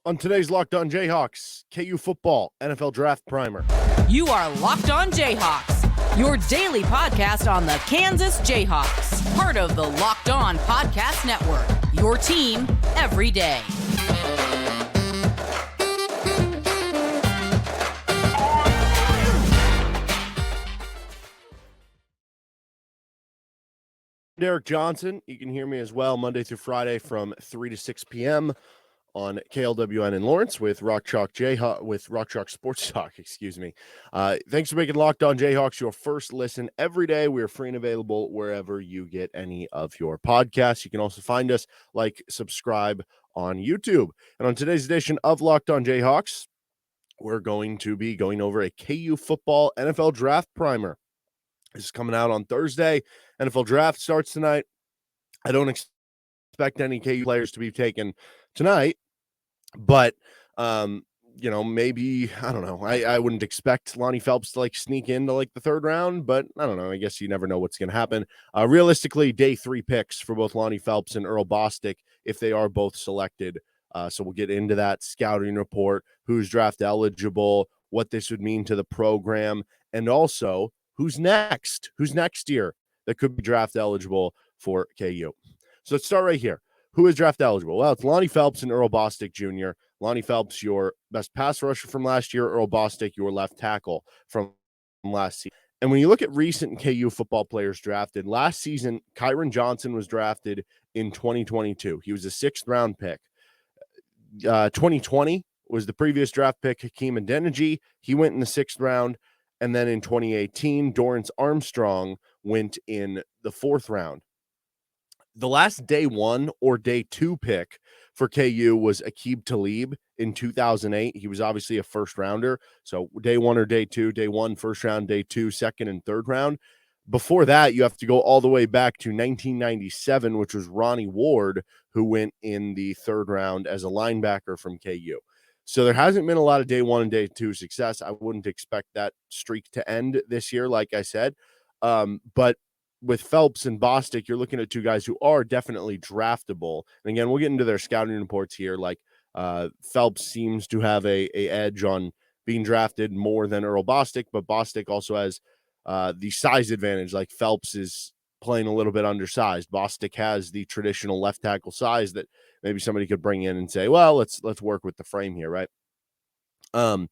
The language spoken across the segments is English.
On today's Locked On Jayhawks, KU Football NFL Draft Primer. You are Locked On Jayhawks, your daily podcast on the Kansas Jayhawks, part of the Locked On Podcast Network, your team every day. Derek Johnson, you can hear me as well Monday through Friday from 3 to 6 p.m. on KLWN in Lawrence with Rock Chalk Sports Talk, excuse me. Thanks for making Locked On Jayhawks your first listen every day. We are free and available wherever you get any of your podcasts. You can also find us, subscribe on YouTube. And on today's edition of Locked On Jayhawks, we're going to be going over a KU Football NFL Draft Primer. This is coming out on Thursday. NFL Draft starts tonight. I don't expect any KU players to be taken tonight, but maybe, I don't know. I wouldn't expect Lonnie Phelps to sneak into the third round, but I don't know. I guess you never know what's going to happen. Realistically, day 3 picks for both Lonnie Phelps and Earl Bostick if they are both selected. So we'll get into that scouting report, who's draft eligible, what this would mean to the program, and also who's next year that could be draft eligible for KU. So let's start right here. Who is draft eligible? Well, it's Lonnie Phelps and Earl Bostick Jr. Lonnie Phelps, your best pass rusher from last year. Earl Bostick, your left tackle from last season. And when you look at recent KU football players drafted, last season, Kyron Johnson was drafted in 2022. He was a 6th round pick. 2020 was the previous draft pick, Hakeem Adeniji. He went in the 6th round. And then in 2018, Dorrance Armstrong went in the 4th round. The last day 1 or day 2 pick for KU was Aqib Talib in 2008. He was obviously a 1st rounder. So day 1 or day 2, day 1, 1st round, day 2, 2nd and 3rd round. Before that, you have to go all the way back to 1997, which was Ronnie Ward, who went in the 3rd round as a linebacker from KU. So there hasn't been a lot of day 1 and day 2 success. I wouldn't expect that streak to end this year, like I said. But with Phelps and Bostick, you're looking at 2 guys who are definitely draftable. And again, we'll get into their scouting reports here. Phelps seems to have a edge on being drafted more than Earl Bostick, but Bostick also has the size advantage. Phelps is playing a little bit undersized. Bostick has the traditional left tackle size that maybe somebody could bring in and say, well, let's work with the frame here, right? But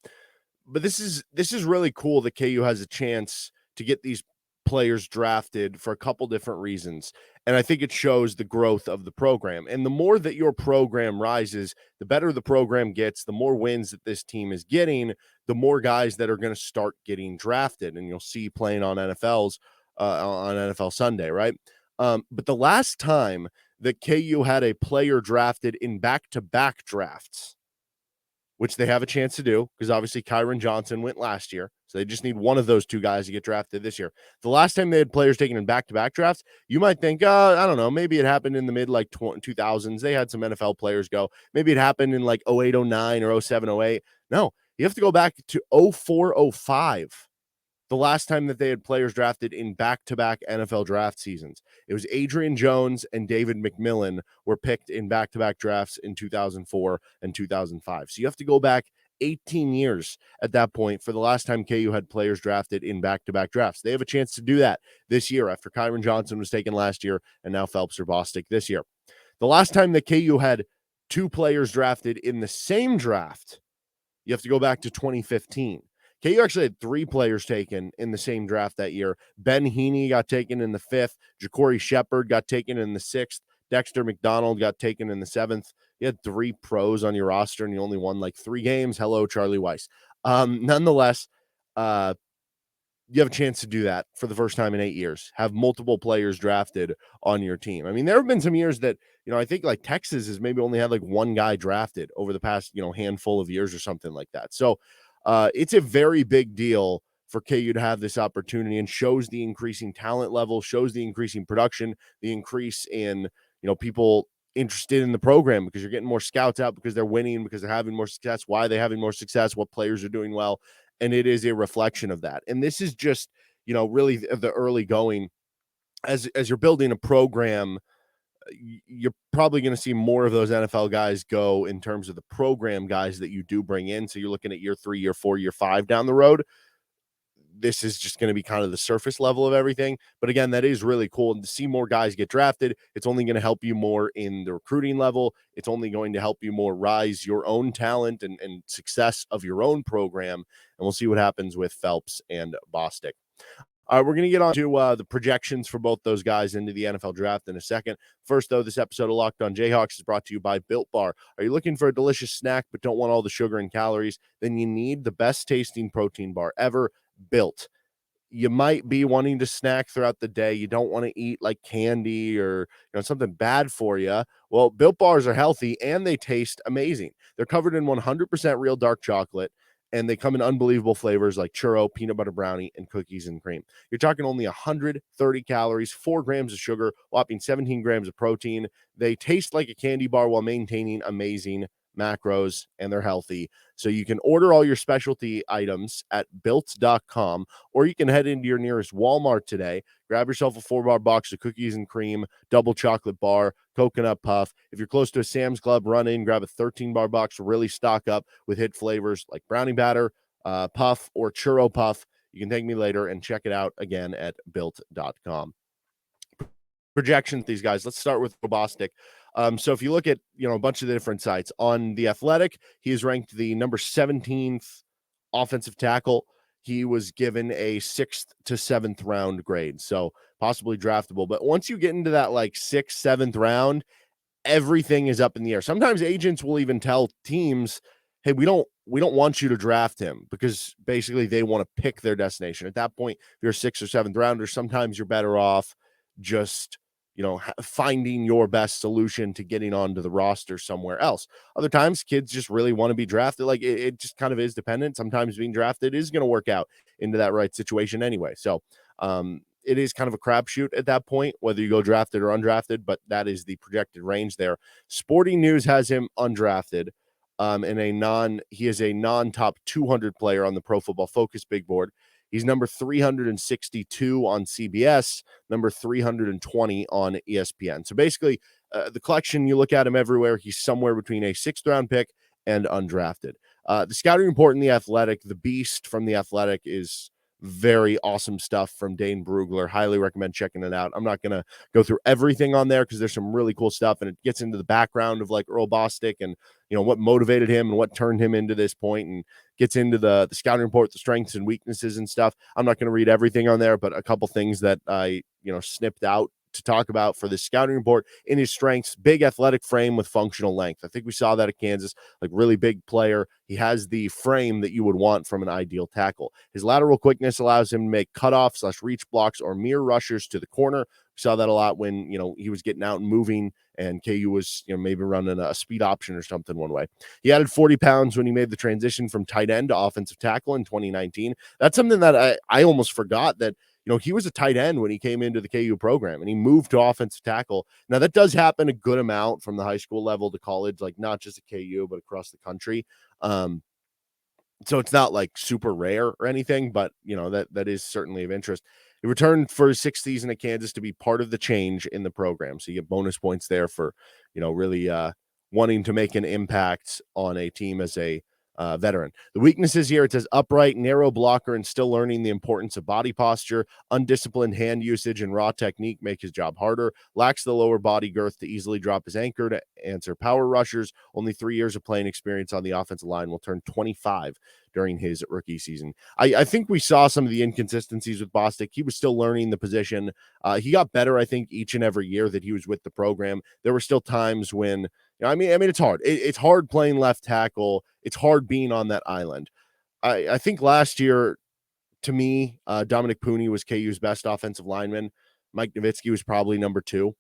this is really cool that KU has a chance to get these players drafted for a couple different reasons. And I think it shows the growth of the program. And the more that your program rises, the better the program gets, the more wins that this team is getting, the more guys that are going to start getting drafted. And you'll see playing on on NFL Sunday, right? But the last time that KU had a player drafted in back-to-back drafts, which they have a chance to do because obviously Kyron Johnson went last year. So they just need one of those 2 guys to get drafted this year. The last time they had players taken in back-to-back drafts, you might think, I don't know, maybe it happened in the mid 2000s. They had some NFL players go. Maybe it happened in 08, 09 or 07, 08. No, you have to go back to 04, 05. The last time that they had players drafted in back-to-back NFL draft seasons. It was Adrian Jones and David McMillan were picked in back-to-back drafts in 2004 and 2005. So you have to go back 18 years at that point for the last time KU had players drafted in back-to-back drafts. They have a chance to do that this year after Kyron Johnson was taken last year and now Phelps or Bostick this year. The last time that KU had 2 players drafted in the same draft, you have to go back to 2015. KU actually had 3 players taken in the same draft that year. Ben Heaney got taken in the 5th. Ja'Cory Shepard got taken in the 6th. Dexter McDonald got taken in the 7th. You had 3 pros on your roster, and you only won 3 games. Hello, Charlie Weiss. Nonetheless, you have a chance to do that for the first time in 8 years. Have multiple players drafted on your team. I mean, there have been some years that, I think Texas has maybe only had 1 guy drafted over the past, handful of years or something like that. So, it's a very big deal for KU to have this opportunity and shows the increasing talent level, shows the increasing production, the increase in, people interested in the program because you're getting more scouts out because they're winning, because they're having more success. Why are they having more success? What players are doing well? And it is a reflection of that. And this is just, really the early going as you're building a program you're probably going to see more of those NFL guys go in terms of the program guys that you do bring in. So you're looking at year 3, year 4, year 5 down the road. This is just going to be kind of the surface level of everything. But again, that is really cool. And to see more guys get drafted, it's only going to help you more in the recruiting level. It's only going to help you more rise your own talent and success of your own program. And we'll see what happens with Phelps and Bostick. All right, we're going to get on to the projections for both those guys into the NFL draft in a second. First, though, this episode of Locked On Jayhawks is brought to you by Built Bar. Are you looking for a delicious snack but don't want all the sugar and calories? Then you need the best tasting protein bar ever, Built. You might be wanting to snack throughout the day. You don't want to eat like candy or something bad for you. Well, Built Bars are healthy and they taste amazing. They're covered in 100% real dark chocolate, and they come in unbelievable flavors like churro, peanut butter brownie, and cookies and cream. You're talking only 130 calories, 4 grams of sugar, whopping 17 grams of protein. They taste like a candy bar while maintaining amazing macros, and they're healthy. So you can order all your specialty items at built.com, or you can head into your nearest Walmart today, grab yourself a 4-bar box of cookies and cream, double chocolate bar, coconut puff. If you're close to a Sam's Club, run in, grab a 13-bar box to really stock up with hit flavors like brownie batter, puff, or churro puff. You can thank me later and check it out again at built.com. Projections, these guys. Let's start with Bostick. So if you look at, a bunch of the different sites on The Athletic, he is ranked the number 17th offensive tackle. He was given a 6th to 7th round grade, so possibly draftable. But once you get into that like 6th, 7th round, everything is up in the air. Sometimes agents will even tell teams, hey, we don't want you to draft him, because basically they want to pick their destination. At that point, if you're a 6th or 7th rounder, sometimes you're better off just finding your best solution to getting onto the roster somewhere else. Other times, kids just really want to be drafted. Like it just kind of is dependent. Sometimes being drafted is going to work out into that right situation anyway. So it is kind of a crapshoot at that point, whether you go drafted or undrafted, but that is the projected range there. Sporting News has him undrafted. He is a non-top 200 player on the Pro Football Focus big board. He's number 362 on CBS, number 320 on ESPN. So basically, the collection, you look at him everywhere, he's somewhere between a 6th round pick and undrafted. The scouting report in The Athletic, the beast from The Athletic, is very awesome stuff from Dane Brugler. Highly recommend checking it out. I'm not going to go through everything on there because there's some really cool stuff, and it gets into the background of like Earl Bostick and what motivated him and what turned him into this point, and gets into the scouting report, the strengths and weaknesses and stuff. I'm not going to read everything on there, but a couple things that I snipped out to talk about for this scouting report. In his strengths, big athletic frame with functional length. I think we saw that at Kansas, like really big player. He has the frame that you would want from an ideal tackle. His lateral quickness allows him to make cutoffs / reach blocks or mirror rushers to the corner. We saw that a lot when, he was getting out and moving, and KU was, maybe running a speed option or something one way. He added 40 pounds when he made the transition from tight end to offensive tackle in 2019. That's something that I almost forgot, that he was a tight end when he came into the KU program, and he moved to offensive tackle. Now, that does happen a good amount from the high school level to college, like not just at KU, but across the country. So it's not like super rare or anything, but that is certainly of interest. He returned for his 6th season at Kansas to be part of the change in the program. So you get bonus points there for, really wanting to make an impact on a team as a veteran. The weaknesses here, it says upright, narrow blocker, and still learning the importance of body posture. Undisciplined hand usage and raw technique make his job harder. Lacks the lower body girth to easily drop his anchor to answer power rushers. Only 3 years of playing experience on the offensive line. Will turn 25 during his rookie season. I think we saw some of the inconsistencies with Bostick. He was still learning the position. He got better, I think, each and every year that he was with the program. There were still times when it's hard. It's hard playing left tackle. It's hard being on that island. I think last year, to me, Dominic Pooney was KU's best offensive lineman. Mike Nowitzki was probably number 2.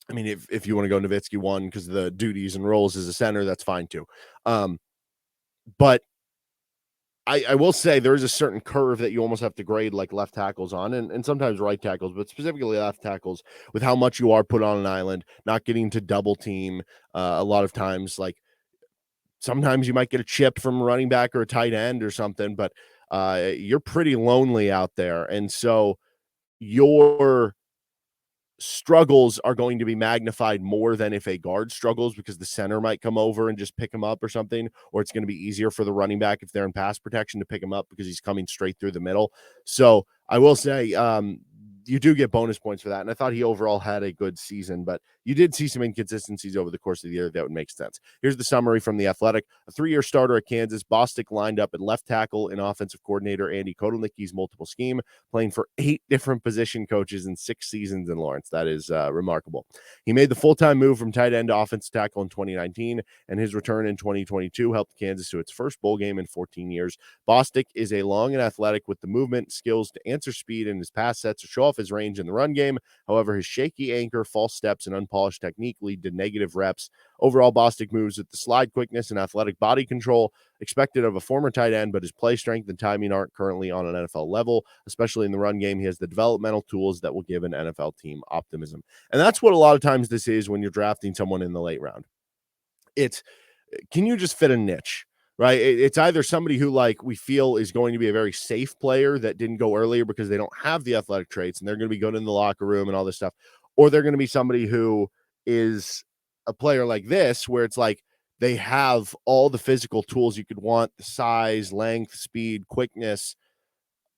I mean, if you want to go Nowitzki 1 because of the duties and roles as a center, that's fine too. But I will say there is a certain curve that you almost have to grade like left tackles on, and sometimes right tackles, but specifically left tackles, with how much you are put on an island, not getting to double team. A lot of times, like sometimes you might get a chip from a running back or a tight end or something, but you're pretty lonely out there. And so your struggles are going to be magnified more than if a guard struggles, because the center might come over and just pick him up or something, or it's going to be easier for the running back if they're in pass protection to pick him up because he's coming straight through the middle. So I will say, you do get bonus points for that. And I thought he overall had a good season, but you did see some inconsistencies over the course of the year that would make sense. Here's the summary from The Athletic. A 3-year starter at Kansas, Bostick lined up at left tackle in offensive coordinator Andy Kotelnicki's multiple scheme, playing for 8 different position coaches in 6 seasons in Lawrence. That is remarkable. He made the full-time move from tight end to offensive tackle in 2019, and his return in 2022 helped Kansas to its first bowl game in 14 years. Bostick is a long and athletic with the movement skills to answer speed in his pass sets to show off his range in the run game. However, his shaky anchor, false steps, and unpolished technique lead to negative reps. Overall, Bostick moves with the slide quickness and athletic body control expected of a former tight end, but his play strength and timing aren't currently on an NFL level, especially in the run game. He has the developmental tools that will give an NFL team optimism. And that's what a lot of times this is when you're drafting someone in the late round. It's, can you just fit a niche? Right. It's either somebody who, like, we feel is going to be a very safe player that didn't go earlier because they don't have the athletic traits and they're going to be good in the locker room and all this stuff. Or they're going to be somebody who is a player like this, where it's like they have all the physical tools you could want, the size, length, speed, quickness,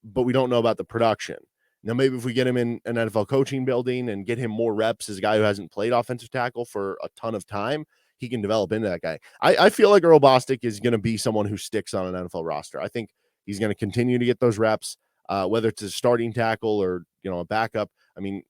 but we don't know about the production. Now, maybe if we get him in an NFL coaching building and get him more reps as a guy who hasn't played offensive tackle for a ton of time, he can develop into that guy. I feel like Earl Bostick is going to be someone who sticks on an NFL roster. I think he's going to continue to get those reps, whether it's a starting tackle or, a backup. I mean,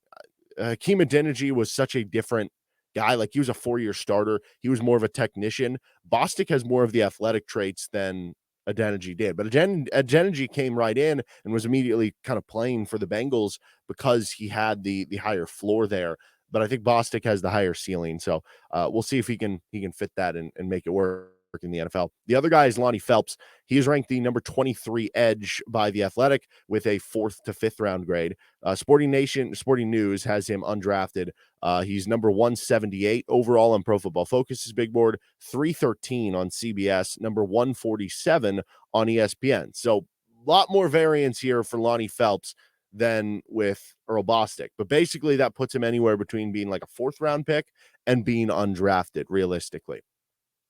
Hakeem Adeniji was such a different guy. Like, he was a 4-year starter. He was more of a technician. Bostick has more of the athletic traits than Adeniji did. But Adeniji came right in and was immediately kind of playing for the Bengals because he had the higher floor there. But I think Bostick has the higher ceiling. So we'll see if he can fit that and make it work in the NFL. The other guy is Lonnie Phelps. He is ranked the number 23 edge by The Athletic with a 4th to 5th round grade. Sporting News has him undrafted. He's number 178 overall on Pro Football Focus's big board, 313 on CBS, number 147 on ESPN. So a lot more variance here for Lonnie Phelps than with Earl Bostick. But basically that puts him anywhere between being like a 4th round pick and being undrafted, realistically.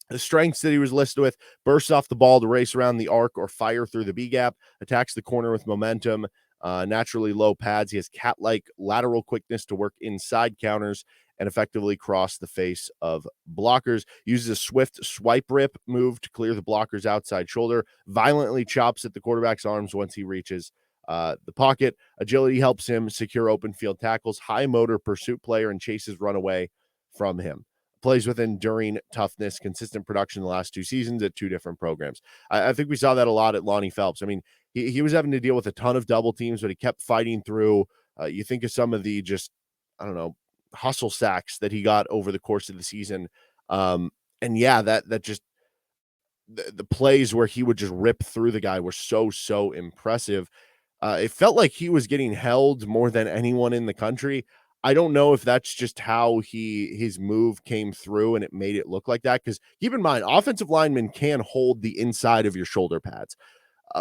The strengths that he was listed with: bursts off the ball to race around the arc or fire through the B gap, attacks the corner with momentum, naturally low pads. He has cat-like lateral quickness to work inside counters and effectively cross the face of blockers. Uses a swift swipe rip move to clear the blocker's outside shoulder. Violently chops at the quarterback's arms once he reaches the pocket. Agility helps him secure open field tackles. High motor pursuit player and chases run away from him. Plays with enduring toughness, consistent production the last 2 seasons at 2 different programs. I think we saw that a lot at Lonnie Phelps. I mean, he was having to deal with a ton of double teams, but he kept fighting through. You think of some of the just, hustle sacks that he got over the course of the season. And yeah, that just, the plays where he would just rip through the guy were so impressive. It felt like he was getting held more than anyone in the country. I don't know if that's just how his move came through and it made it look like that. Because keep in mind, offensive linemen can hold the inside of your shoulder pads.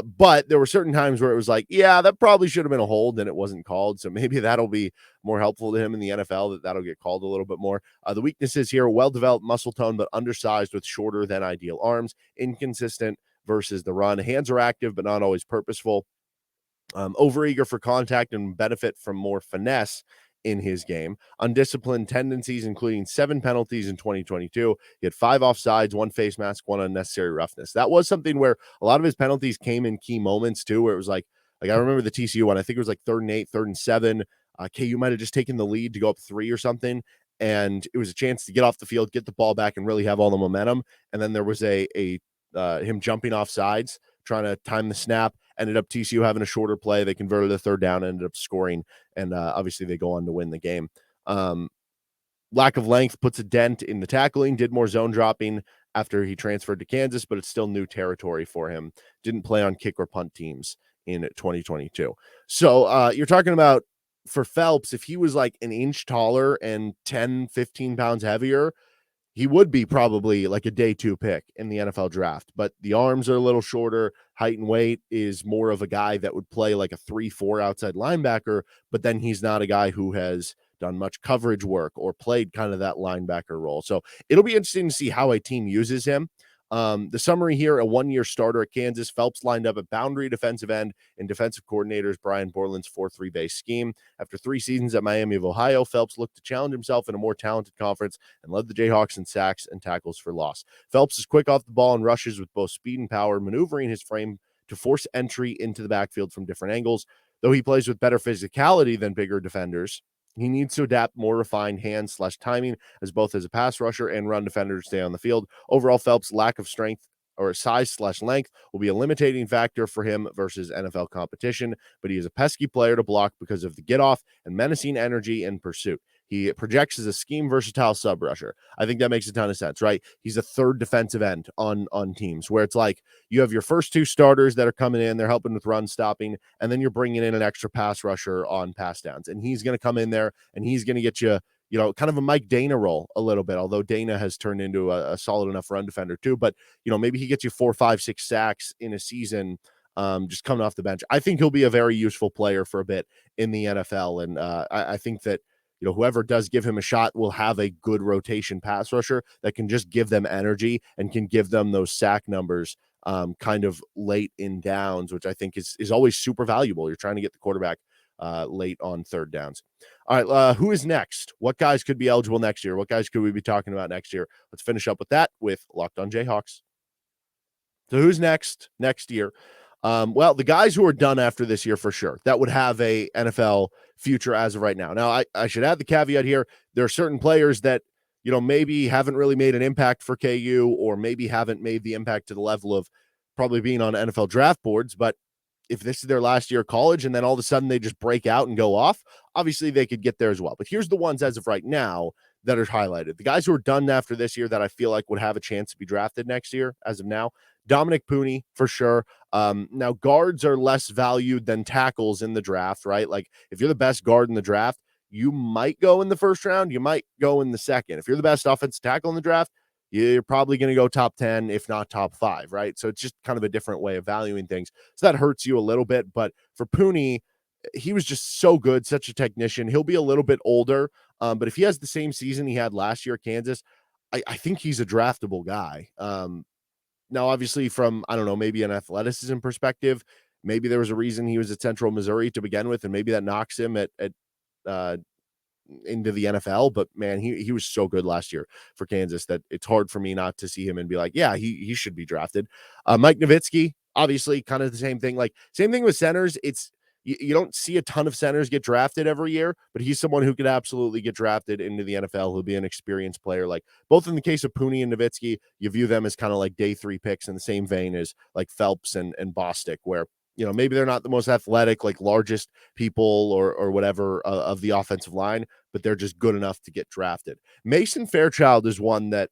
But there were certain times where it was like, yeah, that probably should have been a hold and it wasn't called. So maybe that'll be more helpful to him in the NFL, that'll get called a little bit more. The weaknesses here: well-developed muscle tone, but undersized with shorter than ideal arms, inconsistent versus the run. Hands are active, but not always purposeful. Overeager for contact and benefit from more finesse in his game. Undisciplined tendencies, including 7 penalties in 2022. He had 5 offsides, 1 face mask, 1 unnecessary roughness. That was something where a lot of his penalties came in key moments too, where it was like I remember the TCU one. I think it was like 3rd and 8, 3rd and 7. KU might have just taken the lead to go up 3 or something, and it was a chance to get off the field, get the ball back, and really have all the momentum. And then there was him jumping off sides, trying to time the snap. Ended up TCU having a shorter play. They converted a 3rd down, ended up scoring, and obviously they go on to win the game. Lack of length puts a dent in the tackling. Did more zone dropping after he transferred to Kansas, but it's still new territory for him. Didn't play on kick or punt teams in 2022. So you're talking about, for Phelps, if he was like an inch taller and 10, 15 pounds heavier, he would be probably like a day 2 pick in the NFL draft. But the arms are a little shorter. Height and weight is more of a guy that would play like a 3-4 outside linebacker, but then he's not a guy who has done much coverage work or played kind of that linebacker role. So it'll be interesting to see how a team uses him. The summary here, a one-year starter at Kansas, Phelps lined up at boundary defensive end in defensive coordinators Brian Borland's 4-3 base scheme. After 3 seasons at Miami of Ohio, Phelps looked to challenge himself in a more talented conference and led the Jayhawks in sacks and tackles for loss. Phelps is quick off the ball and rushes with both speed and power, maneuvering his frame to force entry into the backfield from different angles. Though he plays with better physicality than bigger defenders, he needs to adapt more refined hands/timing as both as a pass rusher and run defender to stay on the field. Overall, Phelps' lack of strength or size/length will be a limiting factor for him versus NFL competition, but he is a pesky player to block because of the get-off and menacing energy in pursuit. He projects as a scheme versatile sub rusher. I think that makes a ton of sense, right? He's a third defensive end on teams where it's like you have your first 2 starters that are coming in, they're helping with run stopping, and then you're bringing in an extra pass rusher on pass downs. And he's going to come in there and he's going to get you, kind of a Mike Dana role a little bit, although Dana has turned into a solid enough run defender too. But, maybe he gets you 4, 5, 6 sacks in a season just coming off the bench. I think he'll be a very useful player for a bit in the NFL. And I think that, whoever does give him a shot will have a good rotation pass rusher that can just give them energy and can give them those sack numbers kind of late in downs, which I think is always super valuable. You're trying to get the quarterback late on third downs. All right, who is next? What guys could be eligible next year? What guys could we be talking about next year? Let's finish up with that with Locked On Jayhawks. So who's next year? Well, the guys who are done after this year for sure, that would have a NFL future as of right now. Now, I should add the caveat here. There are certain players that, maybe haven't really made an impact for KU or maybe haven't made the impact to the level of probably being on NFL draft boards. But if this is their last year of college and then all of a sudden they just break out and go off, obviously they could get there as well. But here's the ones as of right now that are highlighted. The guys who are done after this year that I feel like would have a chance to be drafted next year as of now. Dominic Pooney, for sure. Now, guards are less valued than tackles in the draft, right? Like, if you're the best guard in the draft, you might go in the first round. You might go in the second. If you're the best offensive tackle in the draft, you're probably going to go top 10, if not top 5, right? So it's just kind of a different way of valuing things. So that hurts you a little bit. But for Pooney, he was just so good, such a technician. He'll be a little bit older. But if he has the same season he had last year at Kansas, I think he's a draftable guy. Now, obviously, from, I don't know, maybe an athleticism perspective, maybe there was a reason he was at Central Missouri to begin with, and maybe that knocks him into the NFL. But, man, he was so good last year for Kansas that it's hard for me not to see him and be like, yeah, he should be drafted. Mike Nowitzki, obviously, kind of the same thing. Like, same thing with centers. It's you don't see a ton of centers get drafted every year, but he's someone who could absolutely get drafted into the NFL, who'll be an experienced player. Like, both in the case of Pooney and Nowitzki, you view them as kind of like day 3 picks in the same vein as like Phelps and Bostick, where, maybe they're not the most athletic, like largest people or whatever of the offensive line, but they're just good enough to get drafted. Mason Fairchild is one that,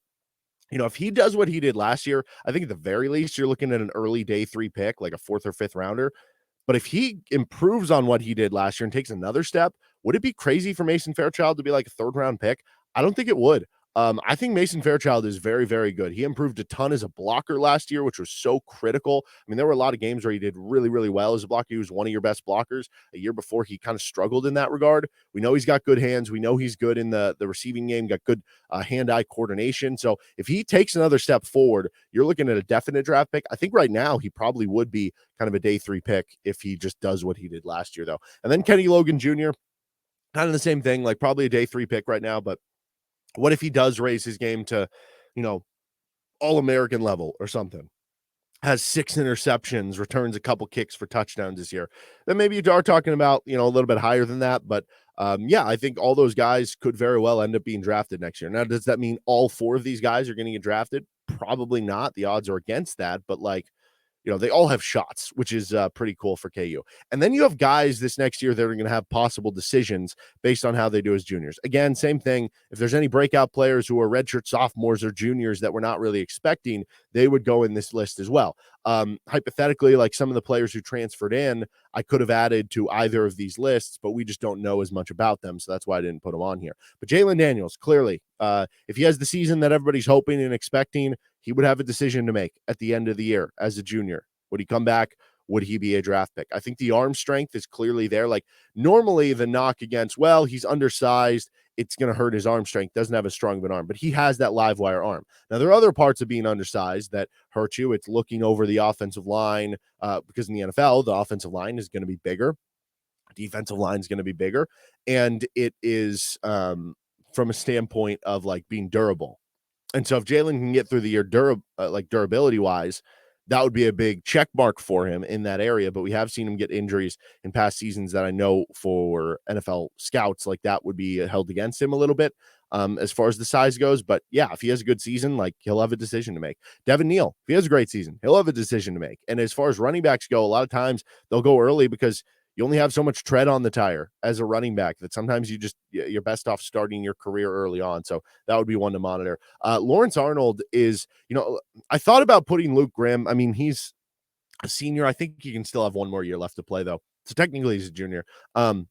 if he does what he did last year, I think at the very least you're looking at an early day 3 pick, like a 4th or 5th rounder. But if he improves on what he did last year and takes another step, would it be crazy for Mason Fairchild to be like a 3rd round pick? I don't think it would. I think Mason Fairchild is very, very good. He improved a ton as a blocker last year, which was so critical. I mean, there were a lot of games where he did really, really well as a blocker. He was one of your best blockers. A year before, he kind of struggled in that regard. We know he's got good hands. We know he's good in the receiving game, got good hand-eye coordination. So if he takes another step forward, you're looking at a definite draft pick. I think right now he probably would be kind of a day 3 pick if he just does what he did last year, though. And then Kenny Logan Jr., kind of the same thing, like probably a day 3 pick right now, but what if he does raise his game to, All-American level or something? Has 6 interceptions, returns a couple kicks for touchdowns this year. Then maybe you are talking about, a little bit higher than that. But yeah, I think all those guys could very well end up being drafted next year. Now, does that mean all 4 of these guys are going to get drafted? Probably not. The odds are against that. But like, they all have shots, which is pretty cool for KU. And then you have guys this next year that are going to have possible decisions based on how they do as juniors. Again, same thing. If there's any breakout players who are redshirt sophomores or juniors that we're not really expecting, they would go in this list as well. Hypothetically, like some of the players who transferred in, I could have added to either of these lists, but we just don't know as much about them. So that's why I didn't put them on here. But Jalon Daniels, clearly, if he has the season that everybody's hoping and expecting, he would have a decision to make at the end of the year as a junior. Would he come back would he be a draft pick? I think the arm strength is clearly there. Like normally the knock against, well, he's undersized, it's going to hurt his arm strength, doesn't have as strong of an arm, but he has that live wire arm. Now, there are other parts of being undersized that hurt you. It's looking over the offensive line because in the NFL, the offensive line is going to be bigger. Defensive line is going to be bigger. And it is from a standpoint of like being durable. And so if Jalon can get through the year durability wise, that would be a big check mark for him in that area. But we have seen him get injuries in past seasons that I know for NFL scouts like that would be held against him a little bit as far as the size goes. But yeah, if he has a good season, like he'll have a decision to make. Devin Neal, if he has a great season, he'll have a decision to make. And as far as running backs go, a lot of times they'll go early because you only have so much tread on the tire as a running back that sometimes you're best off starting your career early on. So that would be one to monitor. Lawrence Arnold is, I thought about putting Luke Grimm. I mean, he's a senior. I think he can still have one more year left to play though. So technically he's a junior. But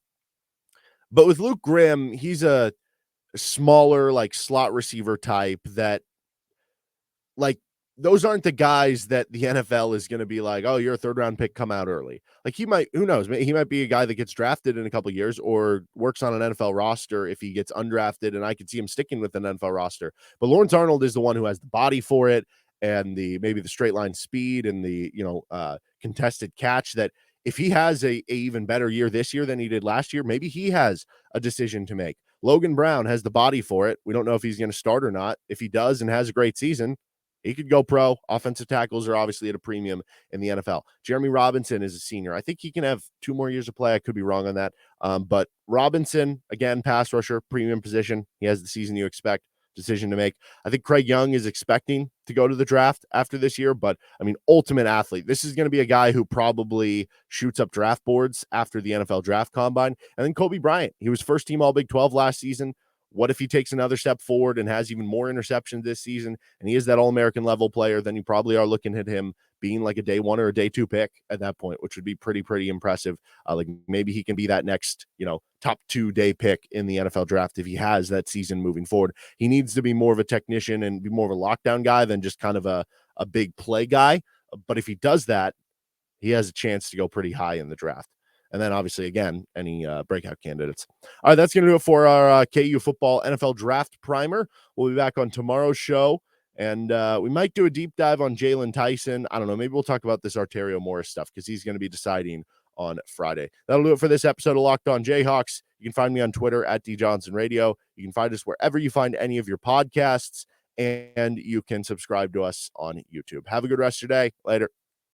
with Luke Grimm, he's a smaller, like slot receiver type that like, those aren't the guys that the NFL is going to be like, oh, you're a third round pick, come out early. Like he might, who knows? He might be a guy that gets drafted in a couple of years or works on an NFL roster if he gets undrafted, and I could see him sticking with an NFL roster. But Lawrence Arnold is the one who has the body for it and maybe the straight line speed and the contested catch that if he has a even better year this year than he did last year, maybe he has a decision to make. Logan Brown has the body for it. We don't know if he's going to start or not. If he does and has a great season, he could go pro. Offensive tackles are obviously at a premium in the NFL. Jeremy Robinson is a senior. I think he can have 2 more years of play. I could be wrong on that. But Robinson, again, pass rusher, premium position. He has the season you expect. Decision to make. I think Craig Young is expecting to go to the draft after this year, but I mean, ultimate athlete. This is going to be a guy who probably shoots up draft boards after the NFL draft combine. And then Cobee Bryant, he was first team All Big 12 last season. What if he takes another step forward and has even more interceptions this season and he is that All-American level player? Then you probably are looking at him being like a day 1 or a day 2 pick at that point, which would be pretty impressive. Like maybe he can be that next, top 2 day pick in the NFL draft if he has that season moving forward. He needs to be more of a technician and be more of a lockdown guy than just kind of a big play guy. But if he does that, he has a chance to go pretty high in the draft. And then obviously, again, any breakout candidates. All right, that's going to do it for our KU football NFL draft primer. We'll be back on tomorrow's show. And we might do a deep dive on Jalen Tyson. I don't know. Maybe we'll talk about this Arterio Morris stuff because he's going to be deciding on Friday. That'll do it for this episode of Locked On Jayhawks. You can find me on Twitter at DJohnsonRadio. You can find us wherever you find any of your podcasts. And you can subscribe to us on YouTube. Have a good rest of your day. Later.